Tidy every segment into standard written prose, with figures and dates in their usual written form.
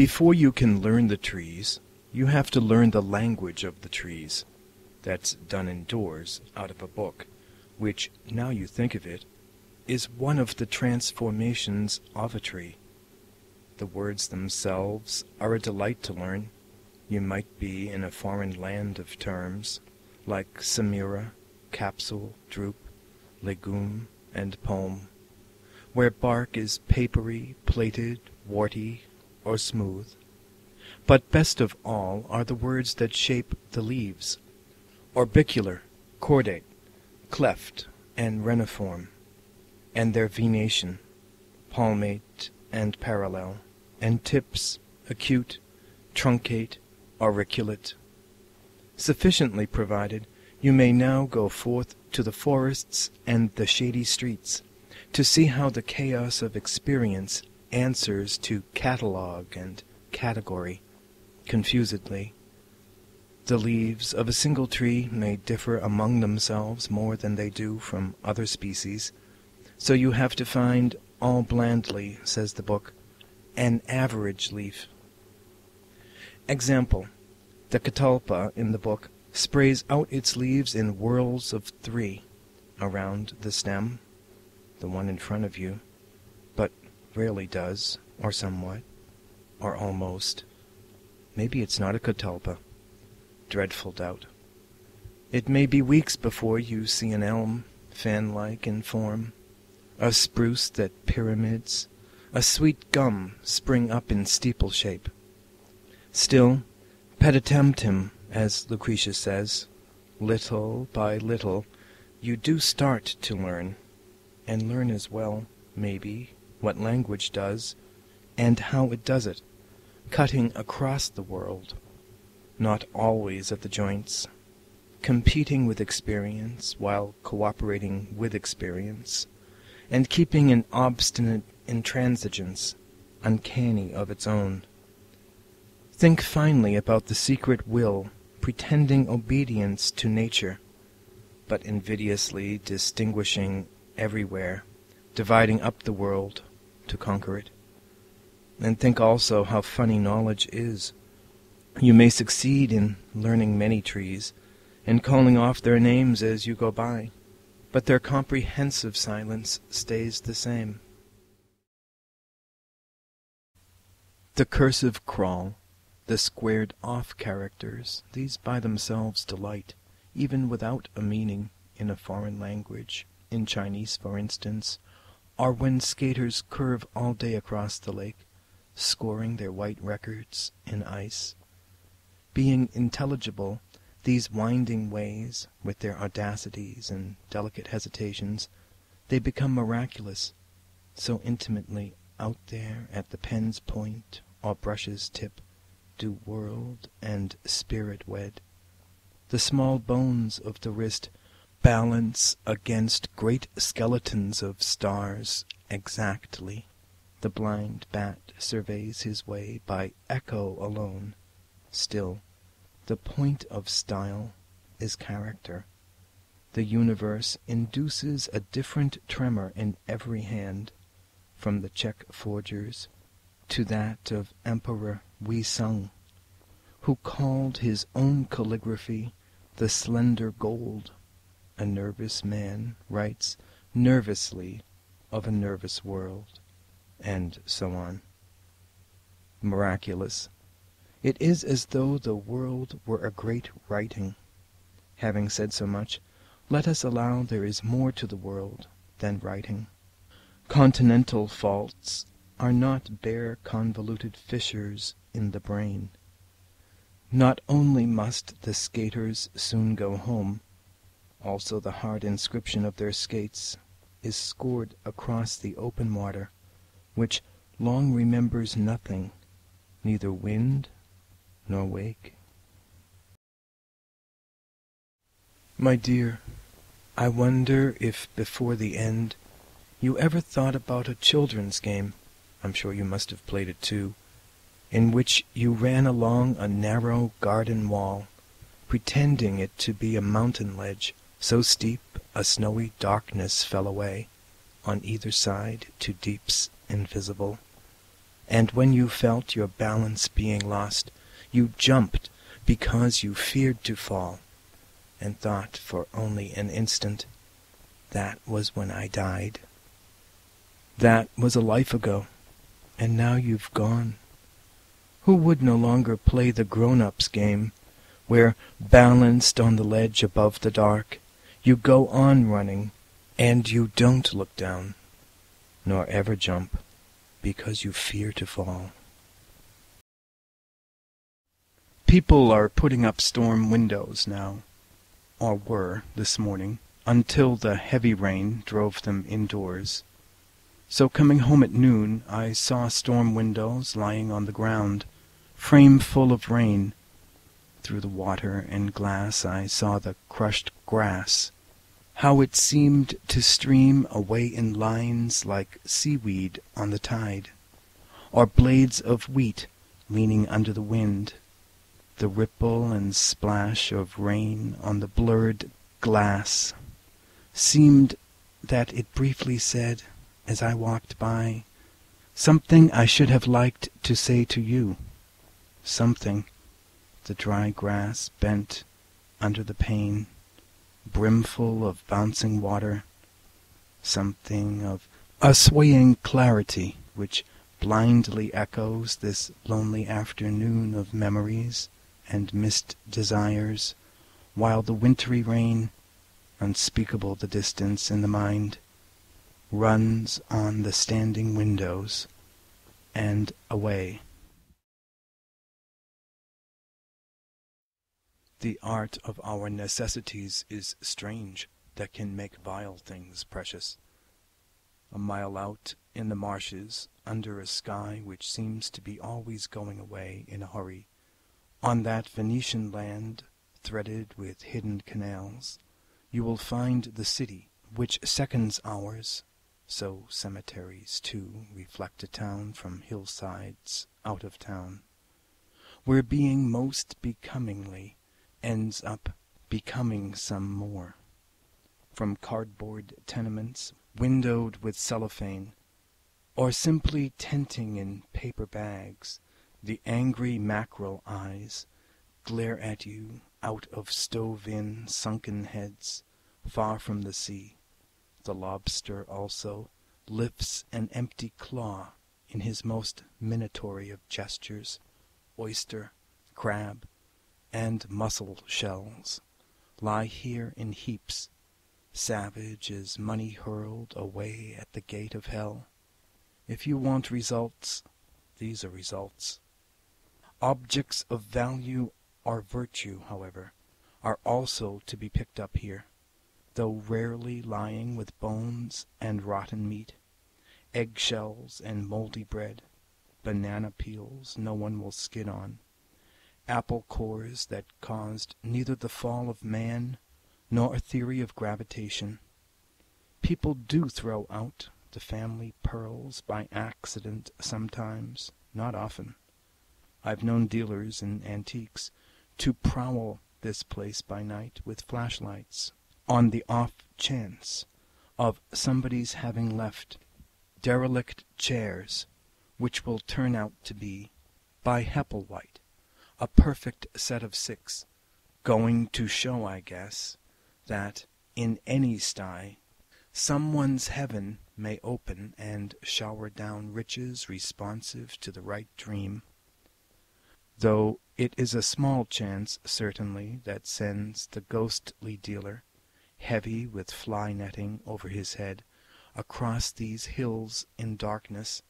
Before you can learn the trees, you have to learn the language of the trees. That's done indoors, out of a book, which, now you think of it, is one of the transformations of a tree. The words themselves are a delight to learn. You might be in a foreign land of terms, like samira, capsule, drupe, legume, and pome, where bark is papery, plated, warty, or smooth. But best of all are the words that shape the leaves, orbicular, cordate, cleft, and reniform, and their venation, palmate and parallel, and tips, acute, truncate, auriculate. Sufficiently provided, you may now go forth to the forests and the shady streets, to see how the chaos of experience answers to catalogue and category, confusedly. The leaves of a single tree may differ among themselves more than they do from other species, so you have to find, all blandly, says the book, an average leaf. Example, the catalpa in the book sprays out its leaves in whirls of 3 around the stem, the one in front of you, but rarely does, or somewhat, or almost. Maybe it's not a catalpa. Dreadful doubt. It may be weeks before you see an elm, fan-like in form, a spruce that pyramids, a sweet gum spring up in steeple shape. Still, peditemptum, as Lucretius says, little by little, you do start to learn, and learn as well, maybe, what language does, and how it does it, cutting across the world, not always at the joints, competing with experience while cooperating with experience, and keeping an obstinate intransigence, uncanny of its own. Think finally about the secret will pretending obedience to nature, but invidiously distinguishing everywhere, dividing up the world to conquer it. And think also how funny knowledge is. You may succeed in learning many trees, and calling off their names as you go by, but their comprehensive silence stays the same. The cursive crawl, the squared-off characters, these by themselves delight, even without a meaning, in a foreign language, in Chinese, for instance, or when skaters curve all day across the lake, scoring their white records in ice. Being intelligible, these winding ways, with their audacities and delicate hesitations, they become miraculous, so intimately out there at the pen's point or brush's tip do world and spirit wed. The small bones of the wrist balance against great skeletons of stars exactly. The blind bat surveys his way by echo alone. Still, the point of style is character. The universe induces a different tremor in every hand, from the Czech forger's to that of Emperor Wei Sung, who called his own calligraphy the slender gold. A nervous man writes nervously of a nervous world, and so on. Miraculous. It is as though the world were a great writing. Having said so much, let us allow there is more to the world than writing. Continental faults are not bare convoluted fissures in the brain. Not only must the skaters soon go home, also the hard inscription of their skates is scored across the open water, which long remembers nothing, neither wind nor wake. My dear, I wonder if before the end you ever thought about a children's game, I'm sure you must have played it too, in which you ran along a narrow garden wall, pretending it to be a mountain ledge, so steep a snowy darkness fell away, on either side to deeps invisible, and when you felt your balance being lost, you jumped because you feared to fall, and thought for only an instant, that was when I died. That was a life ago, and now you've gone. Who would no longer play the grown-ups game, where, balanced on the ledge above the dark, you go on running, and you don't look down, nor ever jump, because you fear to fall. People are putting up storm windows now, or were this morning, until the heavy rain drove them indoors. So coming home at noon, I saw storm windows lying on the ground, frame full of rain. Through the water and glass I saw the crushed grass, how it seemed to stream away in lines like seaweed on the tide, or blades of wheat leaning under the wind. The ripple and splash of rain on the blurred glass seemed that it briefly said, as I walked by, something I should have liked to say to you, something. The dry grass bent under the pane, brimful of bouncing water, something of a swaying clarity which blindly echoes this lonely afternoon of memories and missed desires, while the wintry rain, unspeakable the distance in the mind, runs on the standing windows and away. The art of our necessities is strange, that can make vile things precious. A mile out in the marshes, under a sky which seems to be always going away in a hurry, on that Venetian land threaded with hidden canals, you will find the city which seconds ours, so cemeteries too reflect a town from hillsides out of town, where being most becomingly ends up becoming some more. From cardboard tenements, windowed with cellophane, or simply tenting in paper bags, the angry mackerel eyes glare at you out of stove-in sunken heads, far from the sea. The lobster also lifts an empty claw in his most minatory of gestures. Oyster, crab, and mussel shells lie here in heaps, savage as money hurled away at the gate of hell. If you want results, these are results. Objects of value or virtue, however, are also to be picked up here, though rarely lying with bones and rotten meat, eggshells and mouldy bread, banana peels no one will skid on, apple cores that caused neither the fall of man nor a theory of gravitation. People do throw out the family pearls by accident sometimes, not often. I've known dealers in antiques to prowl this place by night with flashlights, on the off chance of somebody's having left derelict chairs, which will turn out to be, by Hepplewhite, a perfect set of 6, going to show, I guess, that in any sty someone's heaven may open and shower down riches responsive to the right dream, though it is a small chance, certainly, that sends the ghostly dealer, heavy with fly-netting over his head, across these hills in darkness,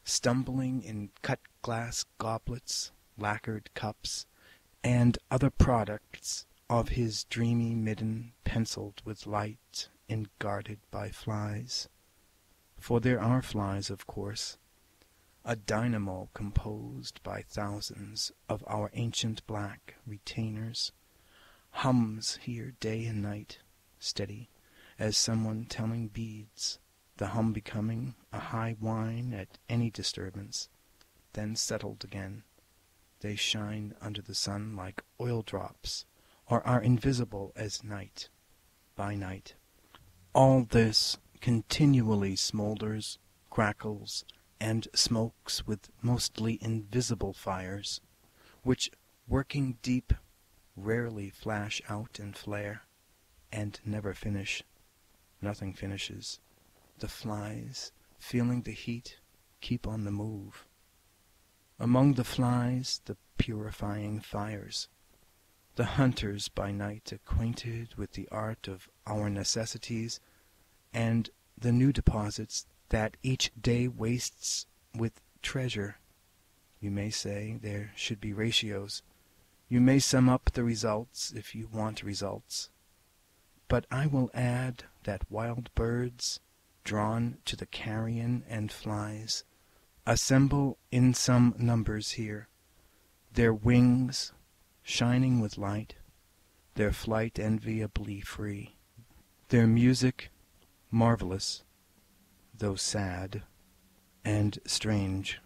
stumbling in cut-glass goblets, lacquered cups, and other products of his dreamy midden penciled with light and guarded by flies. For there are flies, of course. A dynamo composed by thousands of our ancient black retainers hums here day and night, steady as someone telling beads, the hum becoming a high whine at any disturbance, then settled again. They shine under the sun like oil drops, or are invisible as night by night. All this continually smolders, crackles, and smokes with mostly invisible fires, which, working deep, rarely flash out and flare, and never finish. Nothing finishes. The flies, feeling the heat, keep on the move. Among the flies, the purifying fires. The hunters by night acquainted with the art of our necessities, and the new deposits that each day wastes with treasure. You may say there should be ratios. You may sum up the results if you want results. But I will add that wild birds, drawn to the carrion and flies, assemble in some numbers here, their wings shining with light, their flight enviably free, their music marvelous, though sad and strange.